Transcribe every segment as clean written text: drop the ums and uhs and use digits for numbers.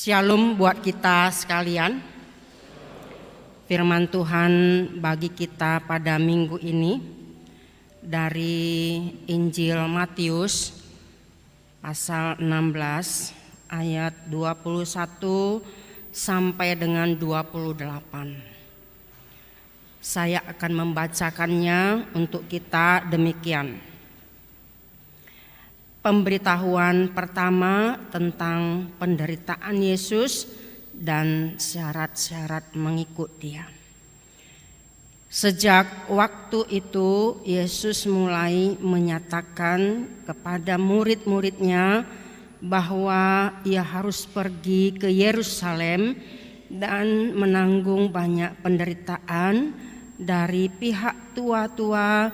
Shalom buat kita sekalian. Firman Tuhan bagi kita pada minggu ini dari Injil Matius pasal 16 ayat 21 sampai dengan 28. Saya akan membacakannya untuk kita demikian. Pemberitahuan pertama tentang penderitaan Yesus dan syarat-syarat mengikut Dia. Sejak waktu itu Yesus mulai menyatakan kepada murid-muridnya bahwa Ia harus pergi ke Yerusalem dan menanggung banyak penderitaan dari pihak tua-tua,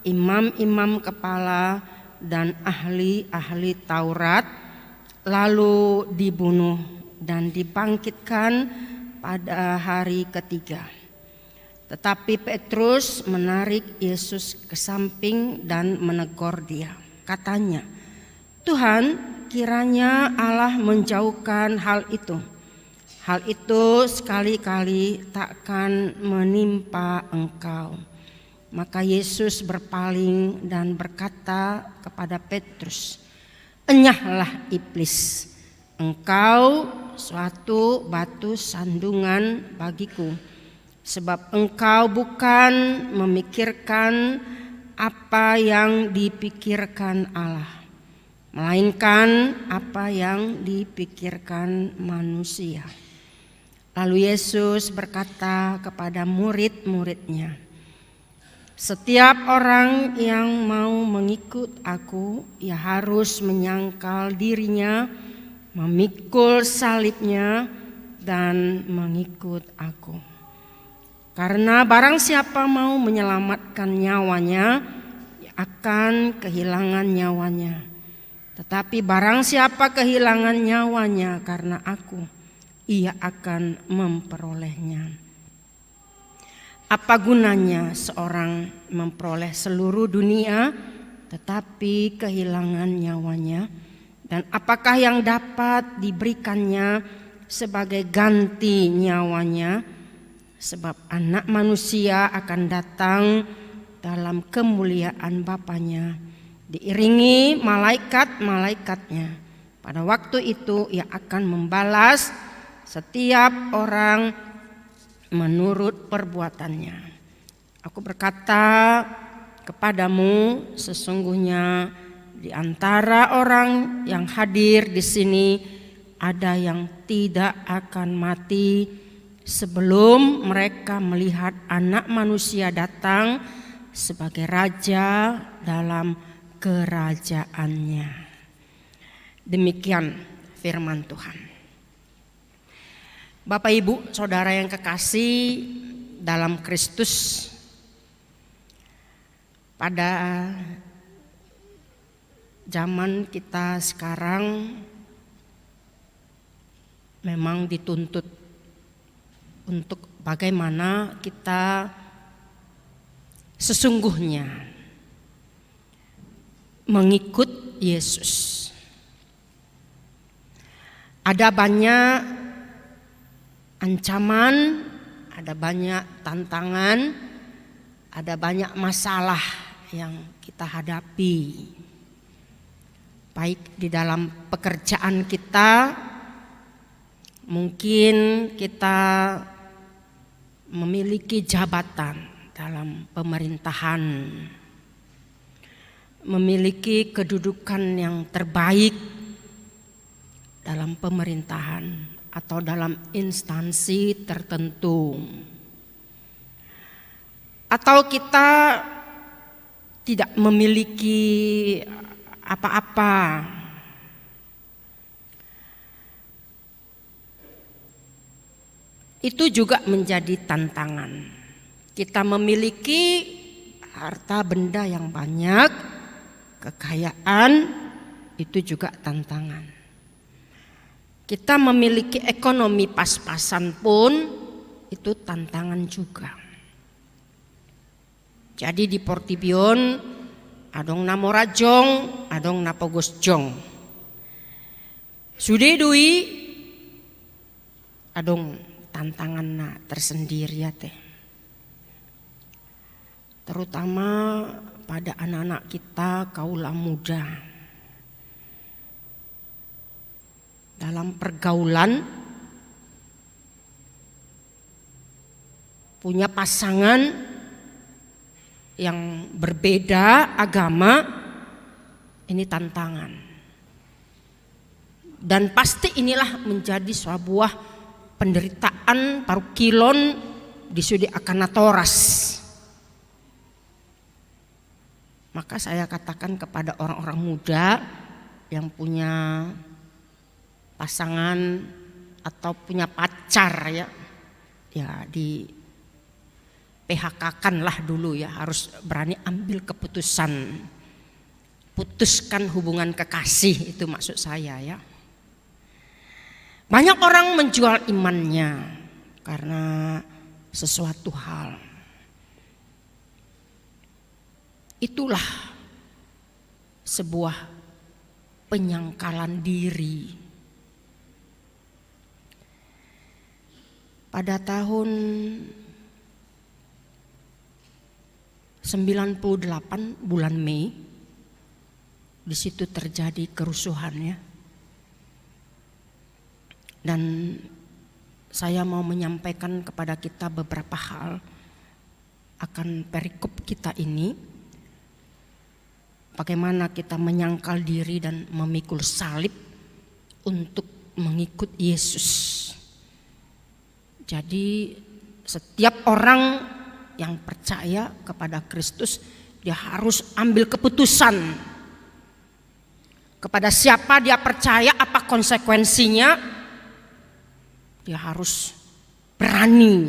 imam-imam kepala, dan ahli-ahli Taurat, lalu dibunuh dan dibangkitkan pada hari ketiga. Tetapi Petrus menarik Yesus ke samping dan menegur Dia. Katanya, "Tuhan, kiranya Allah menjauhkan hal itu. Hal itu sekali-kali takkan menimpa Engkau." Maka Yesus berpaling dan berkata kepada Petrus, "Enyahlah iblis, engkau suatu batu sandungan bagiku, sebab engkau bukan memikirkan apa yang dipikirkan Allah, melainkan apa yang dipikirkan manusia." Lalu Yesus berkata kepada murid-muridnya, "Setiap orang yang mau mengikut aku, ia harus menyangkal dirinya, memikul salibnya, dan mengikut aku. Karena barang siapa mau menyelamatkan nyawanya, ia akan kehilangan nyawanya. Tetapi barang siapa kehilangan nyawanya karena aku, ia akan memperolehnya. Apa gunanya seorang memperoleh seluruh dunia tetapi kehilangan nyawanya? Dan apakah yang dapat diberikannya sebagai ganti nyawanya? Sebab Anak Manusia akan datang dalam kemuliaan Bapanya, diiringi malaikat-malaikatnya. Pada waktu itu Ia akan membalas setiap orang menurut perbuatannya. Aku berkata kepadamu, sesungguhnya di antara orang yang hadir di sini ada yang tidak akan mati sebelum mereka melihat Anak Manusia datang sebagai Raja dalam kerajaannya." Demikian firman Tuhan. Bapak, Ibu, Saudara yang kekasih dalam Kristus, pada zaman kita sekarang memang dituntut untuk bagaimana kita sesungguhnya mengikut Yesus. Ada banyak ancaman, ada banyak tantangan, ada banyak masalah yang kita hadapi. Baik di dalam pekerjaan kita, mungkin kita memiliki jabatan dalam pemerintahan, memiliki kedudukan yang terbaik dalam pemerintahan atau dalam instansi tertentu, atau kita tidak memiliki apa-apa. Itu juga menjadi tantangan. Kita memiliki harta benda yang banyak, kekayaan, itu juga tantangan. Kita memiliki ekonomi pas-pasan pun itu tantangan juga. Jadi di Portibion adong namora jong, adong napogus jong. Sude dui adong tantangan tersendiri ya teh. Terutama pada anak-anak kita kaula muda. Dalam pergaulan punya pasangan yang berbeda agama, ini tantangan. Dan pasti inilah menjadi sebuah penderitaan paruh kilon di sudi akanatoras. Maka saya katakan kepada orang-orang muda yang punya pasangan atau punya pacar ya di PHK-kan lah dulu ya, harus berani ambil keputusan, putuskan hubungan kekasih, itu maksud saya ya. Banyak orang menjual imannya karena sesuatu hal. Itulah sebuah penyangkalan diri. Pada tahun 98 bulan Mei, di situ terjadi kerusuhan ya. Dan saya mau menyampaikan kepada kita beberapa hal akan perikop kita ini. Bagaimana kita menyangkal diri dan memikul salib untuk mengikut Yesus. Jadi setiap orang yang percaya kepada Kristus, dia harus ambil keputusan. Kepada siapa dia percaya, apa konsekuensinya, dia harus berani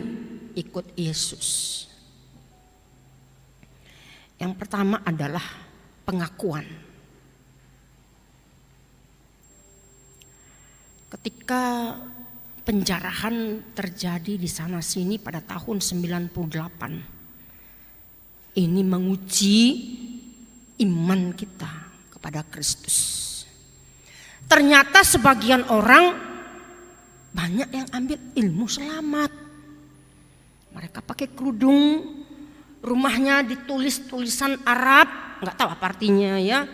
ikut Yesus. Yang pertama adalah pengakuan. Ketika penjarahan terjadi di sana sini pada tahun 98, ini menguji iman kita kepada Kristus. Ternyata sebagian orang banyak yang ambil ilmu selamat. Mereka pakai kerudung, rumahnya ditulis tulisan Arab, nggak tahu apa artinya ya.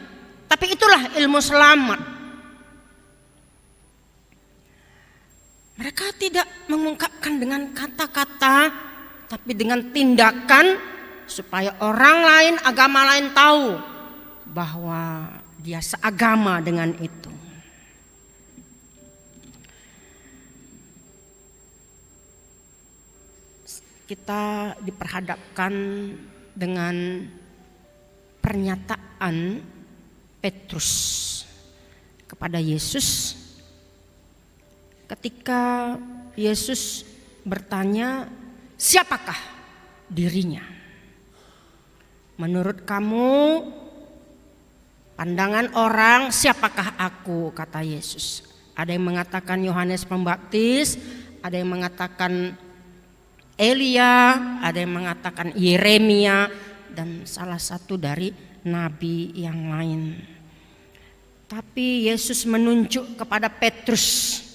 Tapi itulah ilmu selamat. Mereka tidak mengungkapkan dengan kata-kata, tapi dengan tindakan supaya orang lain, agama lain tahu bahwa dia seagama dengan itu. Kita diperhadapkan dengan pernyataan Petrus kepada Yesus ketika Yesus bertanya, siapakah dirinya? Menurut kamu, pandangan orang, siapakah aku? Kata Yesus. Ada yang mengatakan Yohanes Pembaptis, ada yang mengatakan Elia, ada yang mengatakan Yeremia, dan salah satu dari nabi yang lain. Tapi Yesus menunjuk kepada Petrus,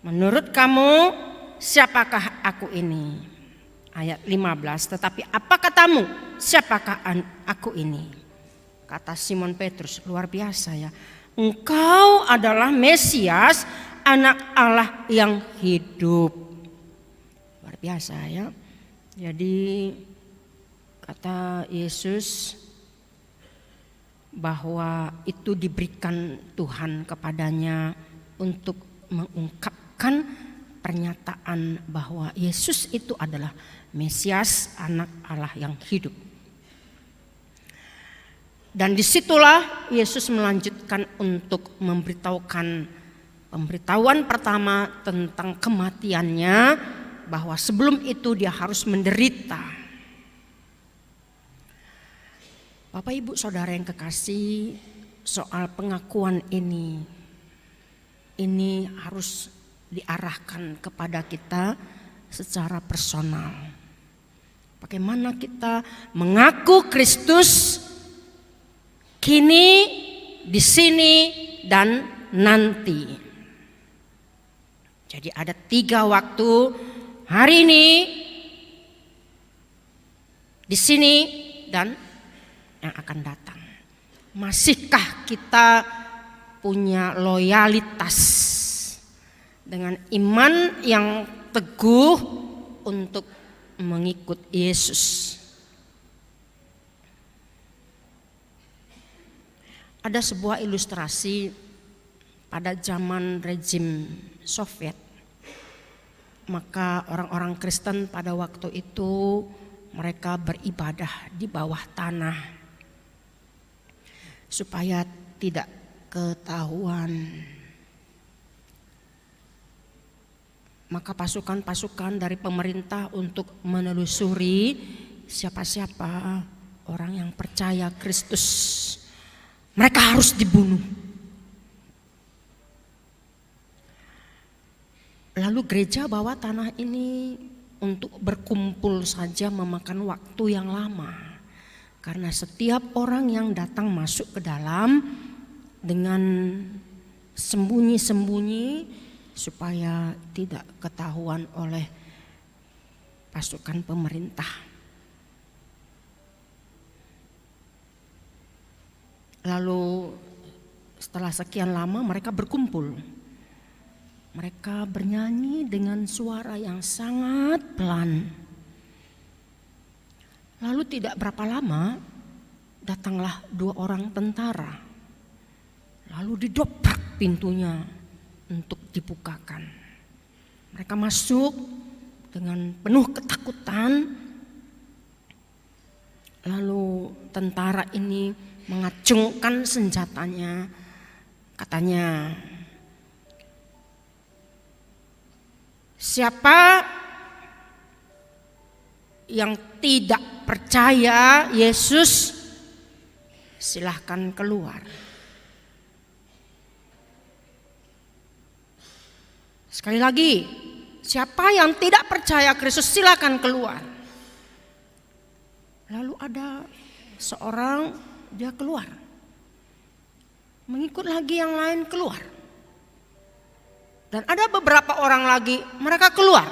menurut kamu siapakah aku ini? Ayat 15, tetapi apa katamu, siapakah aku ini? Kata Simon Petrus, luar biasa ya. Engkau adalah Mesias, anak Allah yang hidup. Luar biasa ya. Jadi kata Yesus bahwa itu diberikan Tuhan kepadanya untuk mengungkapkan pernyataan bahwa Yesus itu adalah Mesias, anak Allah yang hidup. Dan disitulah Yesus melanjutkan untuk memberitahukan pemberitahuan pertama tentang kematiannya, bahwa sebelum itu dia harus menderita. Bapak Ibu Saudara yang kekasih, soal pengakuan ini harus diarahkan kepada kita secara personal. Bagaimana kita mengaku Kristus kini, di sini, dan nanti. Jadi ada 3 waktu, hari ini, di sini, dan yang akan datang. Masihkah kita punya loyalitas dengan iman yang teguh untuk mengikut Yesus? Ada sebuah ilustrasi pada zaman rejim Soviet. Maka orang-orang Kristen pada waktu itu mereka beribadah di bawah tanah supaya tidak ketahuan. Maka pasukan-pasukan dari pemerintah untuk menelusuri siapa-siapa orang yang percaya Kristus, mereka harus dibunuh. Lalu gereja bawah tanah ini untuk berkumpul saja memakan waktu yang lama. Karena setiap orang yang datang masuk ke dalam dengan sembunyi-sembunyi supaya tidak ketahuan oleh pasukan pemerintah. Lalu setelah sekian lama mereka berkumpul. Mereka bernyanyi dengan suara yang sangat pelan. Lalu tidak berapa lama datanglah 2 orang tentara. Lalu didobrak pintunya untuk dibukakan. Mereka masuk dengan penuh ketakutan. Lalu tentara ini mengacungkan senjatanya. Katanya, siapa yang tidak percaya Yesus, silahkan keluar. Sekali lagi, siapa yang tidak percaya Kristus, silahkan keluar. Lalu ada seorang, dia keluar. Mengikut lagi yang lain keluar. Dan ada beberapa orang lagi, mereka keluar.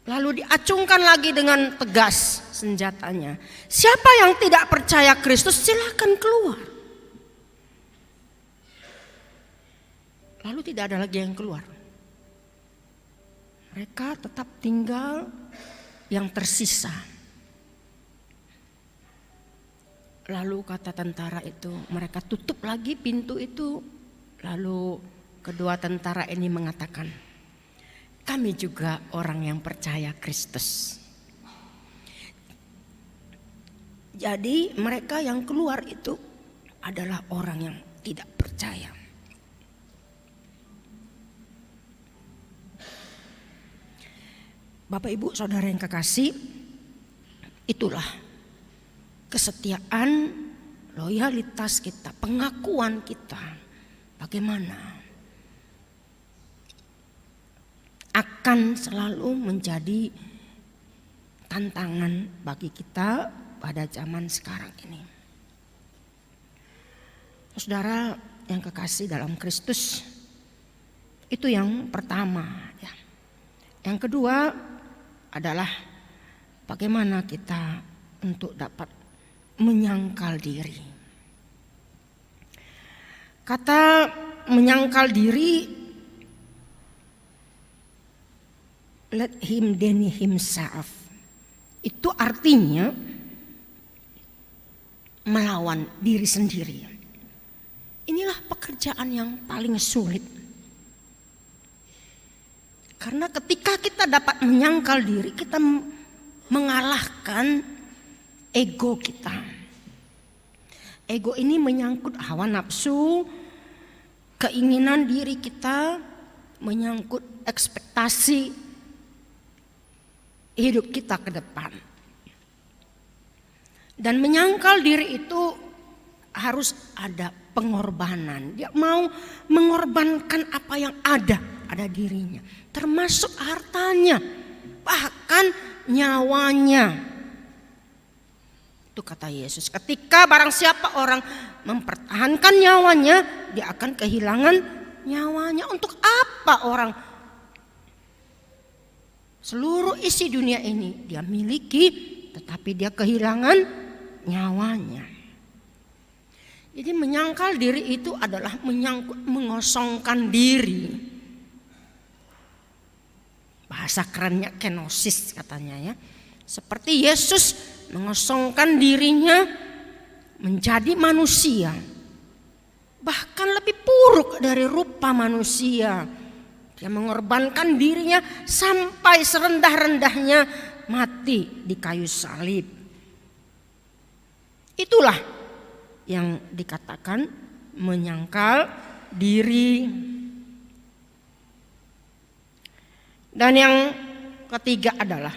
Lalu diacungkan lagi dengan tegas senjatanya. Siapa yang tidak percaya Kristus, silakan keluar. Lalu tidak ada lagi yang keluar. Mereka tetap tinggal yang tersisa. Lalu kata tentara itu, mereka tutup lagi pintu itu. Lalu kedua tentara ini mengatakan, kami juga orang yang percaya Kristus. Jadi mereka yang keluar itu adalah orang yang tidak percaya. Bapak Ibu Saudara yang kekasih, itulah kesetiaan, loyalitas kita, pengakuan kita. Bagaimana akan selalu menjadi tantangan bagi kita pada zaman sekarang ini. Saudara yang kekasih dalam Kristus, itu yang pertama ya. Yang kedua adalah bagaimana kita untuk dapat menyangkal diri. Kata menyangkal diri, let him deny himself, itu artinya melawan diri sendiri. Inilah pekerjaan yang paling sulit. Karena ketika kita dapat menyangkal diri, kita mengalahkan ego kita. Ego ini menyangkut hawa nafsu, keinginan diri kita, menyangkut ekspektasi hidup kita ke depan. Dan menyangkal diri itu harus ada pengorbanan. Dia mau mengorbankan apa yang ada dirinya, termasuk hartanya, bahkan nyawanya. Itu kata Yesus, ketika barang siapa orang mempertahankan nyawanya, dia akan kehilangan nyawanya. Untuk apa orang seluruh isi dunia ini dia miliki, tetapi dia kehilangan nyawanya? Jadi menyangkal diri itu adalah mengosongkan diri. Bahasa kerennya kenosis katanya ya. Seperti Yesus mengosongkan dirinya menjadi manusia. Bahkan lebih buruk dari rupa manusia. Dia mengorbankan dirinya sampai serendah-rendahnya mati di kayu salib. Itulah yang dikatakan menyangkal diri. Dan yang ketiga adalah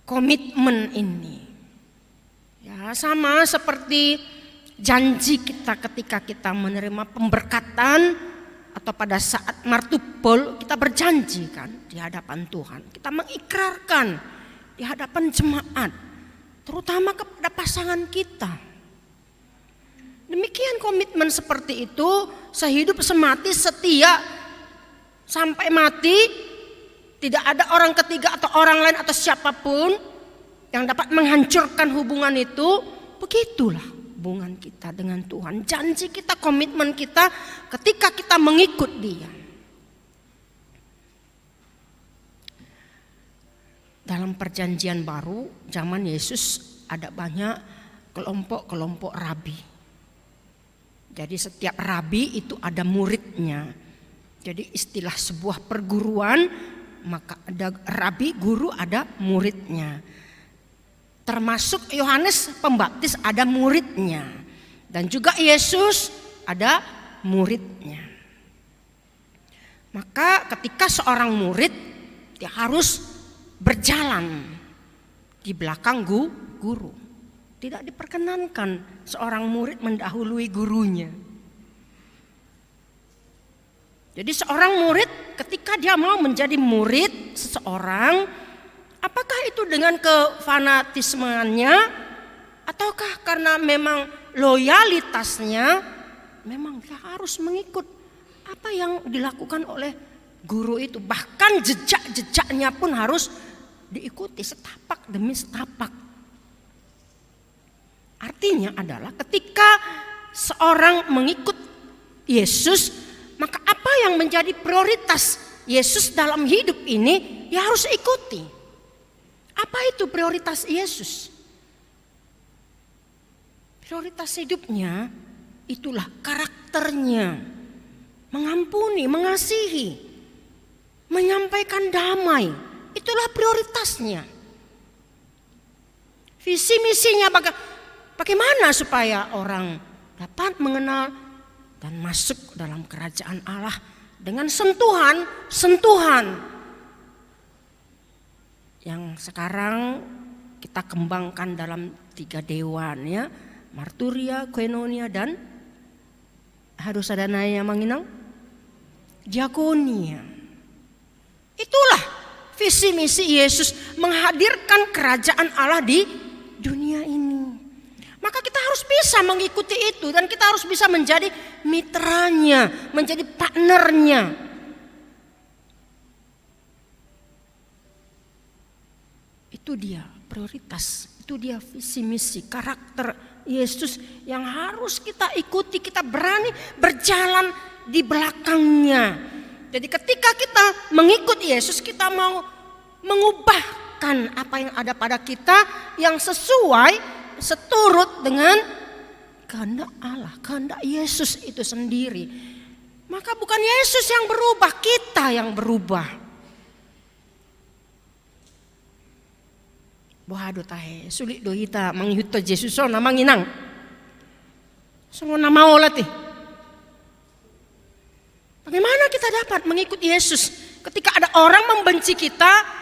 komitmen ini. Ya, sama seperti janji kita ketika kita menerima pemberkatan atau pada saat martupol kita berjanji kan di hadapan Tuhan. Kita mengikrarkan di hadapan jemaat, terutama kepada pasangan kita. Demikian komitmen seperti itu, sehidup semati setia sampai mati. Tidak ada orang ketiga atau orang lain atau siapapun yang dapat menghancurkan hubungan itu. Begitulah hubungan kita dengan Tuhan. Janji kita, komitmen kita ketika kita mengikut Dia. Dalam perjanjian baru zaman Yesus ada banyak kelompok-kelompok rabi. Jadi setiap rabi itu ada muridnya. Jadi istilah sebuah perguruan, maka ada rabi, guru, ada muridnya. Termasuk Yohanes Pembaptis ada muridnya. Dan juga Yesus ada muridnya. Maka ketika seorang murid dia harus berjalan di belakang guru. Tidak diperkenankan seorang murid mendahului gurunya. Jadi seorang murid ketika dia mau menjadi murid seseorang, apakah itu dengan kefanatismenya ataukah karena memang loyalitasnya, memang dia harus mengikut apa yang dilakukan oleh guru itu. Bahkan jejak-jejaknya pun harus diikuti setapak demi setapak. Artinya adalah ketika seorang mengikut Yesus, maka apa yang menjadi prioritas Yesus dalam hidup ini ya harus ikuti. Apa itu prioritas Yesus? Prioritas hidupnya itulah karakternya. Mengampuni, mengasihi, menyampaikan damai. Itulah prioritasnya. Visi misinya bagaimana supaya orang dapat mengenal dan masuk dalam kerajaan Allah dengan sentuhan yang sekarang kita kembangkan dalam 3 dewan ya, marturia, koinonia dan harus ada naya manginang diakonia. Itulah visi misi Yesus menghadirkan kerajaan Allah di dunia ini. Maka kita harus bisa mengikuti itu dan kita harus bisa menjadi mitranya, menjadi partnernya. Itu dia prioritas, itu dia visi misi karakter Yesus yang harus kita ikuti, kita berani berjalan di belakangnya. Jadi ketika kita mengikut Yesus, kita mau mengubahkan apa yang ada pada kita yang sesuai seturut dengan kehendak Allah, kehendak Yesus itu sendiri. Maka bukan Yesus yang berubah, kita yang berubah. Bohado tahe sulit do hita manghuto Yesus so na manginang. Semua nama olati. Bagaimana kita dapat mengikuti Yesus ketika ada orang membenci kita?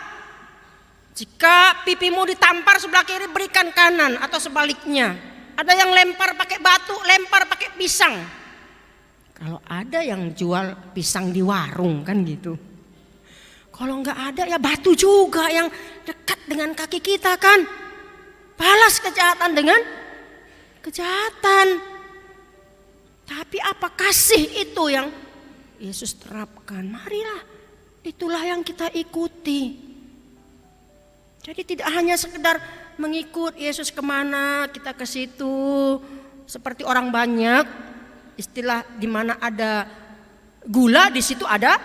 Jika pipimu ditampar sebelah kiri, berikan kanan, atau sebaliknya. Ada yang lempar pakai batu, lempar pakai pisang. Kalau ada yang jual pisang di warung kan gitu. Kalau nggak ada ya batu juga yang dekat dengan kaki kita kan. Balas kejahatan dengan kejahatan. Tapi apa kasih itu yang Yesus terapkan? Marilah, itulah yang kita ikuti. Jadi tidak hanya sekedar mengikut Yesus kemana kita ke situ, seperti orang banyak, istilah di mana ada gula di situ ada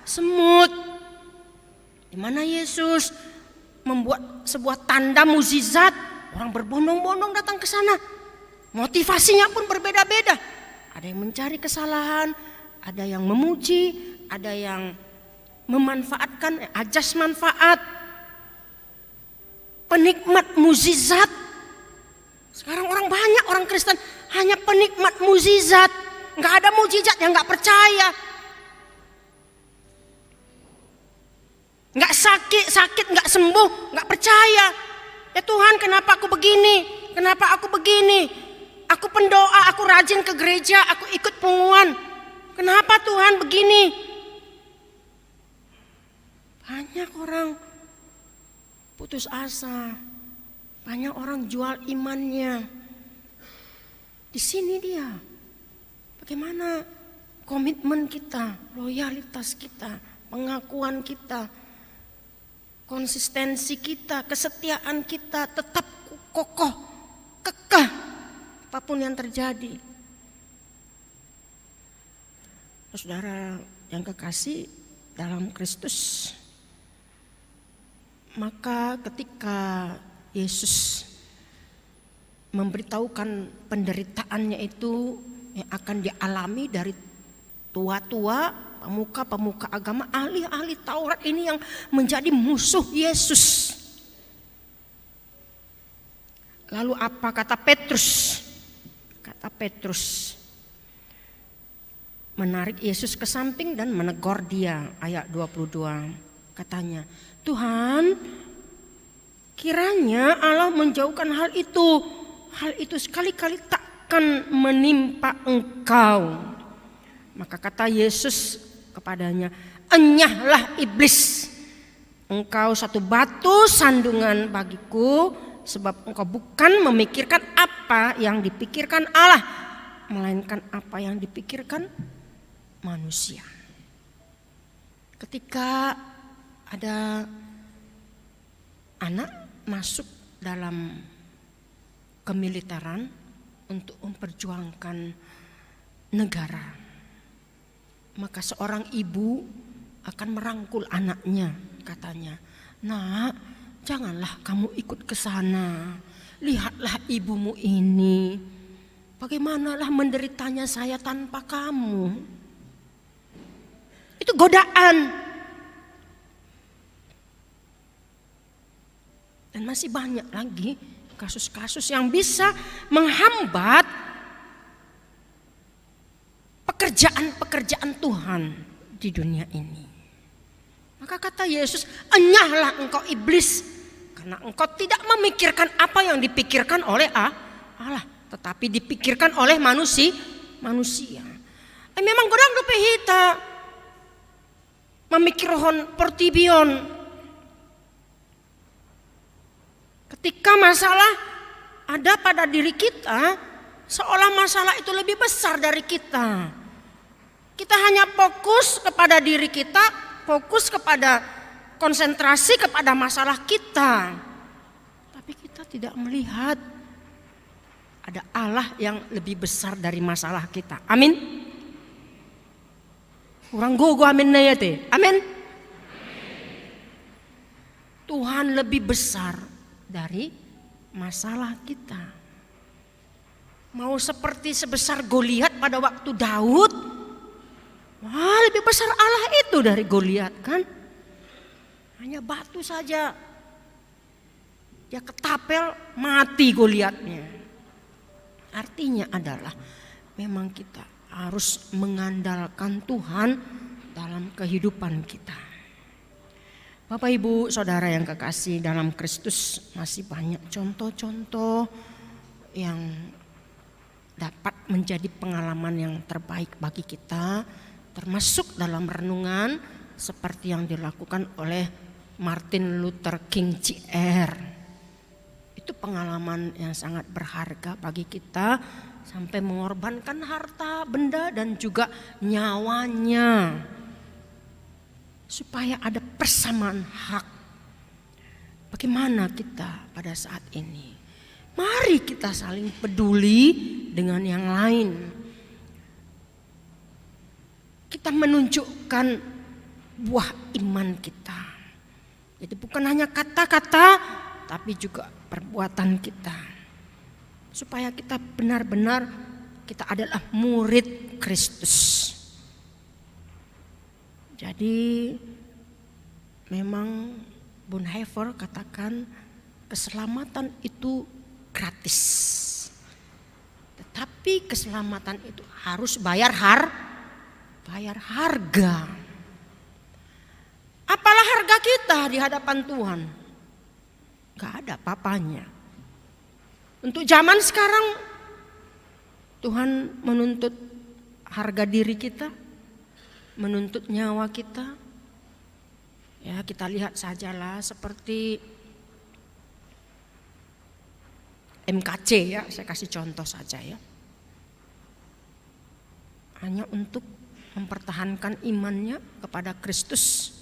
semut. Di mana Yesus membuat sebuah tanda mukjizat, orang berbondong-bondong datang ke sana. Motivasinya pun berbeda-beda. Ada yang mencari kesalahan, ada yang memuji, ada yang memanfaatkan ajas manfaat. Penikmat mukjizat. Sekarang orang banyak orang Kristen hanya penikmat mukjizat. Nggak ada mukjizat yang nggak percaya. Nggak sakit nggak sembuh, nggak percaya. Ya Tuhan, kenapa aku begini? Kenapa aku begini? Aku pendoa, aku rajin ke gereja, aku ikut pengumuman. Kenapa Tuhan begini? Banyak orang putus asa. Banyak orang jual imannya. Di sini dia. Bagaimana komitmen kita, loyalitas kita, pengakuan kita, konsistensi kita, kesetiaan kita tetap kokoh, kekeh apapun yang terjadi. Saudara yang kekasih dalam Kristus, maka ketika Yesus memberitahukan penderitaannya itu yang akan dialami dari tua-tua, pemuka-pemuka agama, ahli-ahli Taurat ini yang menjadi musuh Yesus. Lalu apa kata Petrus? Kata Petrus menarik Yesus ke samping dan menegur dia, ayat 22. Katanya, Tuhan, kiranya Allah menjauhkan hal itu sekali-kali takkan menimpa engkau. Maka kata Yesus kepadanya, enyahlah iblis, engkau satu batu sandungan bagiku, sebab engkau bukan memikirkan apa yang dipikirkan Allah, melainkan apa yang dipikirkan manusia. Ketika ada anak masuk dalam kemiliteran untuk memperjuangkan negara, maka seorang ibu akan merangkul anaknya, katanya, nak, janganlah kamu ikut ke sana. Lihatlah ibumu ini, bagaimanalah menderitanya saya tanpa kamu. Itu godaan. Dan masih banyak lagi kasus-kasus yang bisa menghambat pekerjaan-pekerjaan Tuhan di dunia ini. Maka kata Yesus, enyahlah engkau iblis, karena engkau tidak memikirkan apa yang dipikirkan oleh Allah, tetapi dipikirkan oleh manusia. Memang godang dupe hita memikirkan portibion. Ketika masalah ada pada diri kita, seolah masalah itu lebih besar dari kita. Kita hanya fokus kepada diri kita, fokus kepada konsentrasi kepada masalah kita. Tapi kita tidak melihat ada Allah yang lebih besar dari masalah kita. Amin. Kurang gogo amin na yate. Amin. Tuhan lebih besar dari masalah kita. Mau seperti sebesar Goliat pada waktu Daud, wah, lebih besar Allah itu dari Goliat, kan? Hanya batu saja, dia ketapel, mati Goliatnya. Artinya adalah memang kita harus mengandalkan Tuhan dalam kehidupan kita. Bapak Ibu Saudara yang kekasih dalam Kristus, masih banyak contoh-contoh yang dapat menjadi pengalaman yang terbaik bagi kita, termasuk dalam renungan seperti yang dilakukan oleh Martin Luther King Jr. Itu pengalaman yang sangat berharga bagi kita, sampai mengorbankan harta, benda, dan juga nyawanya, supaya ada persamaan hak. Bagaimana kita pada saat ini? Mari kita saling peduli dengan yang lain. Kita menunjukkan buah iman kita. Jadi bukan hanya kata-kata, tapi juga perbuatan kita. Supaya kita benar-benar kita adalah murid Kristus. Jadi memang Bonhoeffer katakan keselamatan itu gratis. Tetapi keselamatan itu harus bayar harga. Apalah harga kita di hadapan Tuhan? Gak ada apa-apanya. Untuk zaman sekarang Tuhan menuntut harga diri kita, menuntut nyawa kita. Ya, kita lihat sajalah seperti MKC ya, saya kasih contoh saja ya. Hanya untuk mempertahankan imannya kepada Kristus.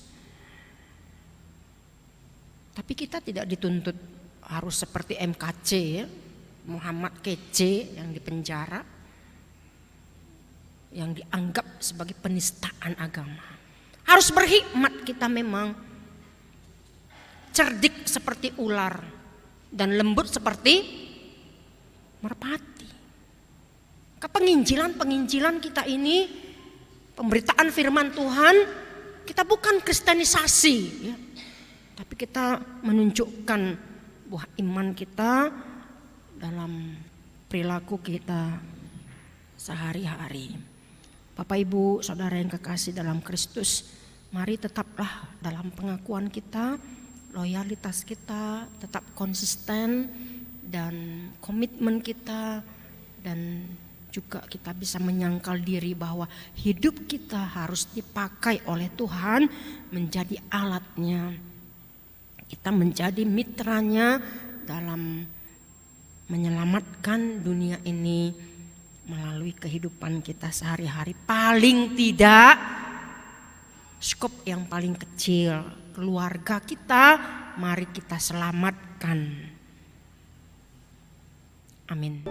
Tapi kita tidak dituntut harus seperti MKC ya, Muhammad Kece yang dipenjara, yang dianggap sebagai penistaan agama. Harus berhikmat kita memang, cerdik seperti ular dan lembut seperti merpati. Penginjilan kita ini, pemberitaan firman Tuhan, kita bukan kristenisasi ya. Tapi kita menunjukkan buah iman kita dalam perilaku kita sehari-hari. Bapak Ibu Saudara yang kekasih dalam Kristus, mari tetaplah dalam pengakuan kita, loyalitas kita tetap konsisten, dan komitmen kita, dan juga kita bisa menyangkal diri bahwa hidup kita harus dipakai oleh Tuhan menjadi alatnya. Kita menjadi mitranya dalam menyelamatkan dunia ini melalui kehidupan kita sehari-hari. Paling tidak skop yang paling kecil, keluarga kita mari kita selamatkan. Amin.